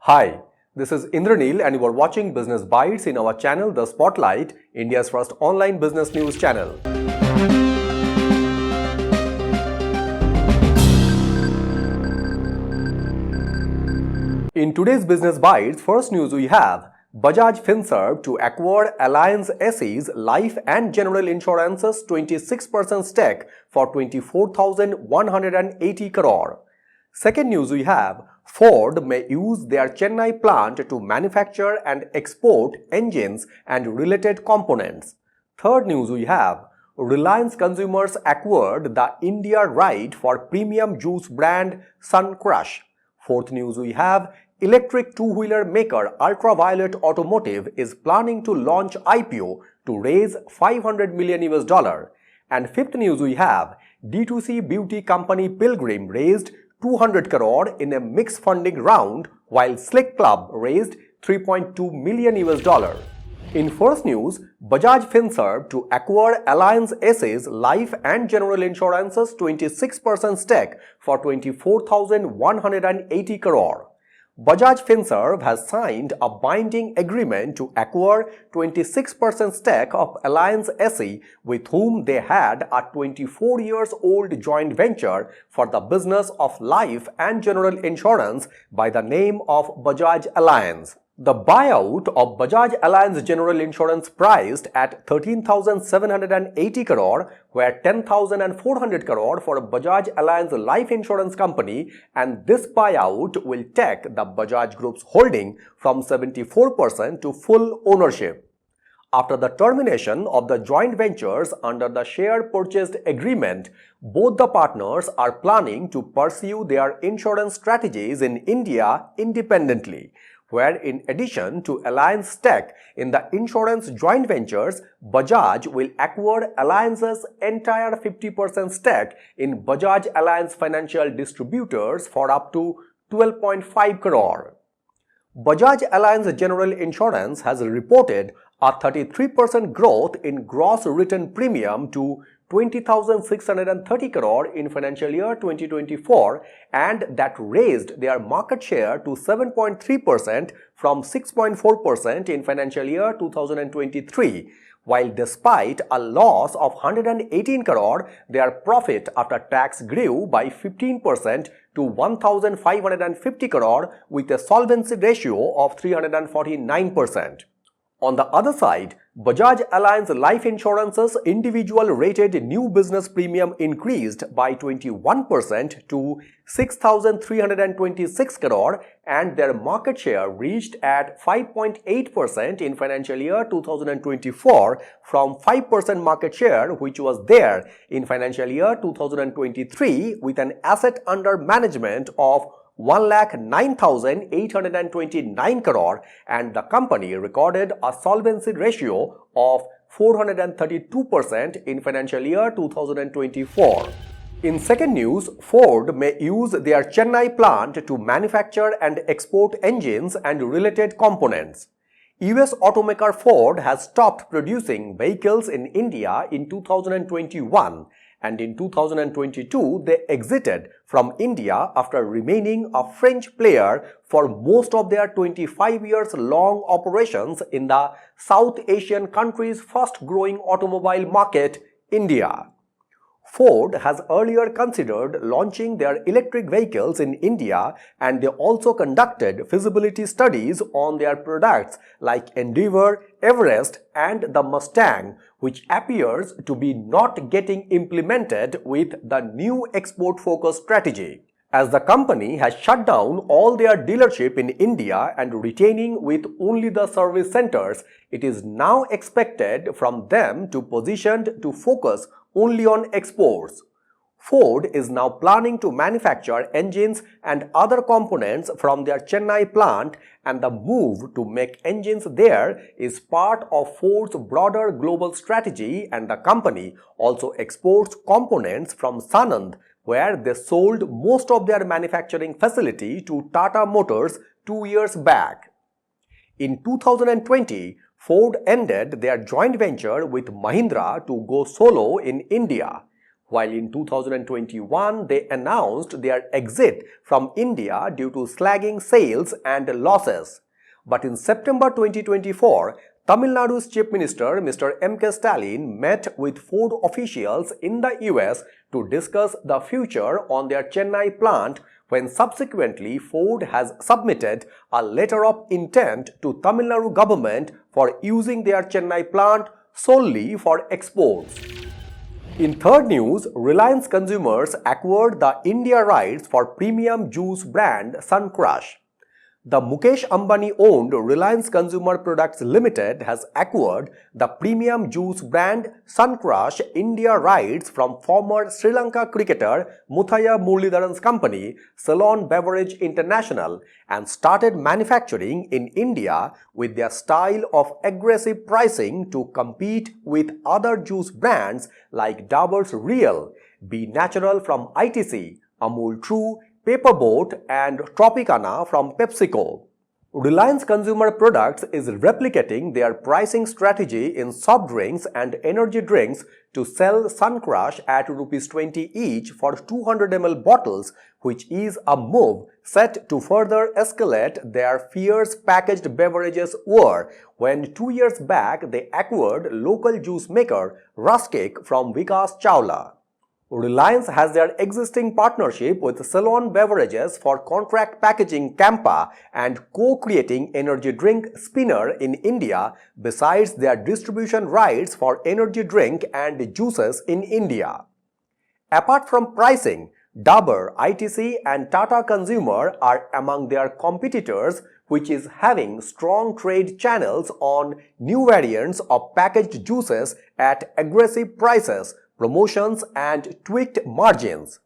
Hi, this is Indranil and you are watching Business Bites in our channel The Spotlight, India's first online business news channel. In today's Business Bites, first news we have Bajaj FinServ to acquire Allianz SE's life and general insurance's 26% stake for 24,180 crore. Second news we have Ford may use their Chennai plant to manufacture and export engines and related components. Third news we have Reliance consumers acquired the India right for premium juice brand Sun Crush. Fourth news we have electric two-wheeler maker Ultraviolet Automotive is planning to launch IPO to raise $500 million. And fifth news we have D2C beauty company Pilgrim raised 200 crore in a mixed funding round while Slick Club raised $3.2 million. In first news, Bajaj FinServ to acquire Allianz SE's life and general insurance's 26% stake for 24,180 crore. Bajaj FinServ has signed a binding agreement to acquire 26% stake of Allianz SE, with whom they had a 24-year-old joint venture for the business of life and general insurance by the name of Bajaj Allianz. The buyout of Bajaj Allianz General Insurance priced at 13,780 crore, where 10,400 crore for Bajaj Allianz Life Insurance Company, and this buyout will take the Bajaj Group's holding from 74% to full ownership. After the termination of the joint ventures under the share purchase agreement, both the partners are planning to pursue their insurance strategies in India independently, where in addition to Allianz stake in the insurance joint ventures, Bajaj will acquire Allianz's entire 50% stake in Bajaj Allianz Financial Distributors for up to 12.5 crore. Bajaj Allianz General Insurance has reported a 33% growth in gross written premium to 20,630 crore in financial year 2024, and that raised their market share to 7.3% from 6.4% in financial year 2023. While despite a loss of 118 crore, their profit after tax grew by 15% to 1,550 crore with a solvency ratio of 349%. On the other side, Bajaj Allianz Life Insurance's individual rated new business premium increased by 21% to 6,326 crore, and their market share reached at 5.8% in financial year 2024 from 5% market share which was there in financial year 2023, with an asset under management of 1,09,829 crore, and the company recorded a solvency ratio of 432% in financial year 2024. In second news, Ford may use their Chennai plant to manufacture and export engines and related components. US automaker Ford has stopped producing vehicles in India in 2021. And in 2022, they exited from India after remaining a French player for most of their 25 years long operations in the South Asian country's fast-growing automobile market, India. Ford has earlier considered launching their electric vehicles in India, and they also conducted feasibility studies on their products like Endeavour, Everest and the Mustang, which appears to be not getting implemented with the new export-focused strategy. As the company has shut down all their dealership in India and retaining with only the service centers, it is now expected from them to position to focus only on exports. Ford is now planning to manufacture engines and other components from their Chennai plant, and the move to make engines there is part of Ford's broader global strategy, and the company also exports components from Sanand, where they sold most of their manufacturing facility to Tata Motors 2 years back. In 2020, Ford ended their joint venture with Mahindra to go solo in India. while in 2021 they announced their exit from India due to slagging sales and losses. But in September 2024, Tamil Nadu's Chief Minister Mr. M.K. Stalin met with Ford officials in the US to discuss the future on their Chennai plant, when subsequently Ford has submitted a letter of intent to Tamil Nadu government for using their Chennai plant solely for exports. In third news, Reliance consumers acquired the India rights for premium juice brand Sun Crush. The Mukesh Ambani-owned Reliance Consumer Products Limited has acquired the premium juice brand Sun Crush India rights from former Sri Lanka cricketer Muthaiya Muralidharan's company Ceylon Beverage International and started manufacturing in India with their style of aggressive pricing to compete with other juice brands like Dabur's Real, Be Natural from ITC, Amul True, Paperboat and Tropicana from PepsiCo. Reliance Consumer Products is replicating their pricing strategy in soft drinks and energy drinks to sell Sun Crush at Rs 20 each for 200 ml bottles, which is a move set to further escalate their fierce packaged beverages war when 2 years back they acquired local juice maker Ruscake from Vikas Chawla. Reliance has their existing partnership with Ceylon Beverages for contract packaging Campa and co-creating energy drink Spinner in India, besides their distribution rights for energy drink and juices in India. Apart from pricing, Dabur, ITC and Tata Consumer are among their competitors, which is having strong trade channels on new variants of packaged juices at aggressive prices, promotions and tweaked margins.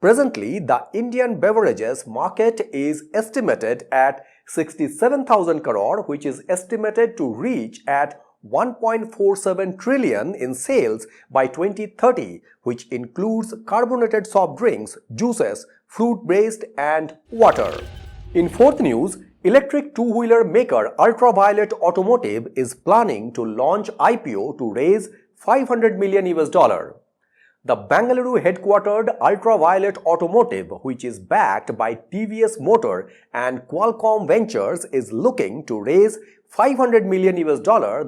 Presently, the Indian beverages market is estimated at 67,000 crore, which is estimated to reach at 1.47 trillion in sales by 2030, which includes carbonated soft drinks, juices, fruit-based and water. In fourth news, electric two-wheeler maker Ultraviolet Automotive is planning to launch IPO to raise $500 million. The Bengaluru headquartered Ultraviolet Automotive, which is backed by TVS Motor and Qualcomm Ventures, is looking to raise $500 million,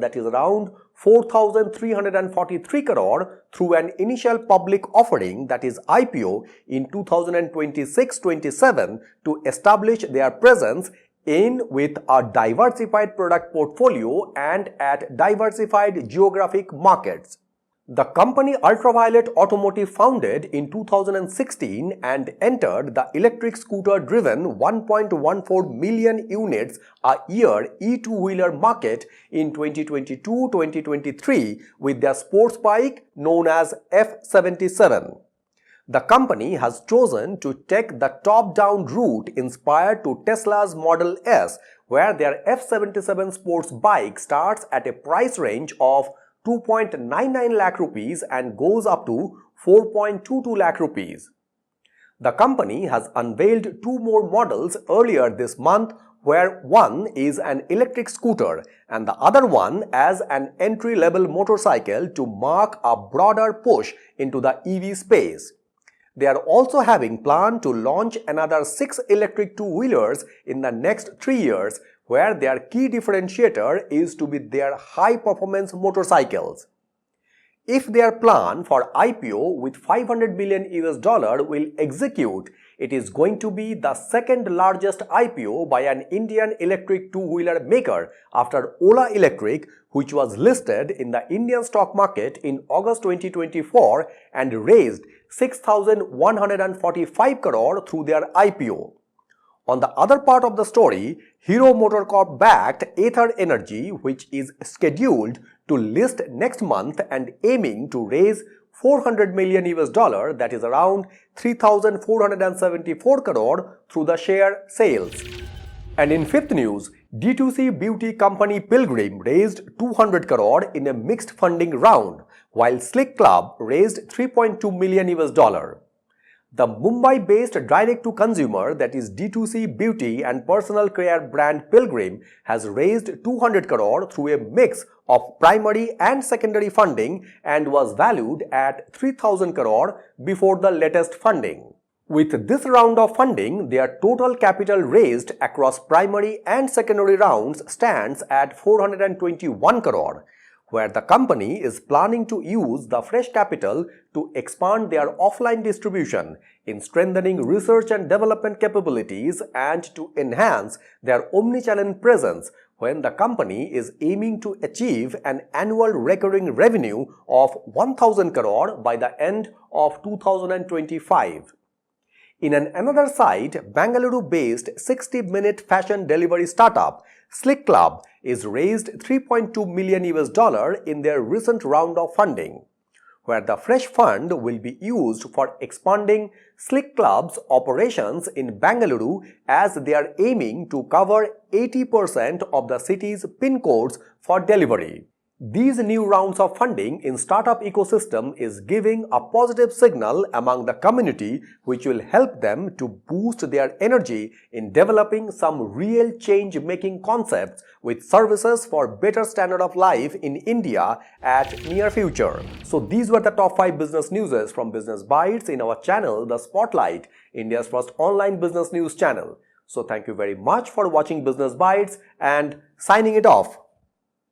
that is around 4,343 crore, through an initial public offering, that is IPO, in 2026-27 to establish their presence in with a diversified product portfolio and at diversified geographic markets. The company Ultraviolet Automotive founded in 2016 and entered the electric scooter-driven 1.14 million units a year e-two-wheeler market in 2022-2023 with their sports bike known as F77. The company has chosen to take the top-down route inspired to Tesla's Model S, where their F77 sports bike starts at a price range of 2.99 lakh rupees and goes up to 4.22 lakh rupees. The company has unveiled two more models earlier this month, where one is an electric scooter and the other one as an entry-level motorcycle to mark a broader push into the EV space. They are also having plan to launch another 6 electric two-wheelers in the next 3 years, where their key differentiator is to be their high-performance motorcycles. If their plan for IPO with $500 million will execute, it is going to be the second largest IPO by an Indian electric two-wheeler maker after Ola Electric, which was listed in the Indian stock market in August 2024 and raised 6,145 crore through their IPO. On the other part of the story, Hero MotoCorp backed Ather Energy, which is scheduled to list next month and aiming to raise $400 million, that is around 3,474 crore through the share sales. And in fifth news, D2C beauty company Pilgrim raised 200 crore in a mixed funding round, while Slick Club raised $3.2 million. The Mumbai-based direct-to-consumer, that is D2C beauty and personal care brand Pilgrim, has raised 200 crore through a mix of primary and secondary funding and was valued at 3,000 crore before the latest funding. With this round of funding, their total capital raised across primary and secondary rounds stands at 421 crore, where the company is planning to use the fresh capital to expand their offline distribution, in strengthening research and development capabilities, and to enhance their omni-channel presence, when the company is aiming to achieve an annual recurring revenue of 1,000 crore by the end of 2025. In another side, Bengaluru-based 60-minute fashion delivery startup Slick Club is raised $3.2 million in their recent round of funding, where the fresh fund will be used for expanding Slick Club's operations in Bengaluru, as they are aiming to cover 80% of the city's pin codes for delivery. These new rounds of funding in startup ecosystem is giving a positive signal among the community, which will help them to boost their energy in developing some real change-making concepts with services for better standard of life in India at near future. So these were the top 5 business news from Business Bytes in our channel, The Spotlight, India's first online business news channel. So thank you very much for watching Business Bytes and signing it off.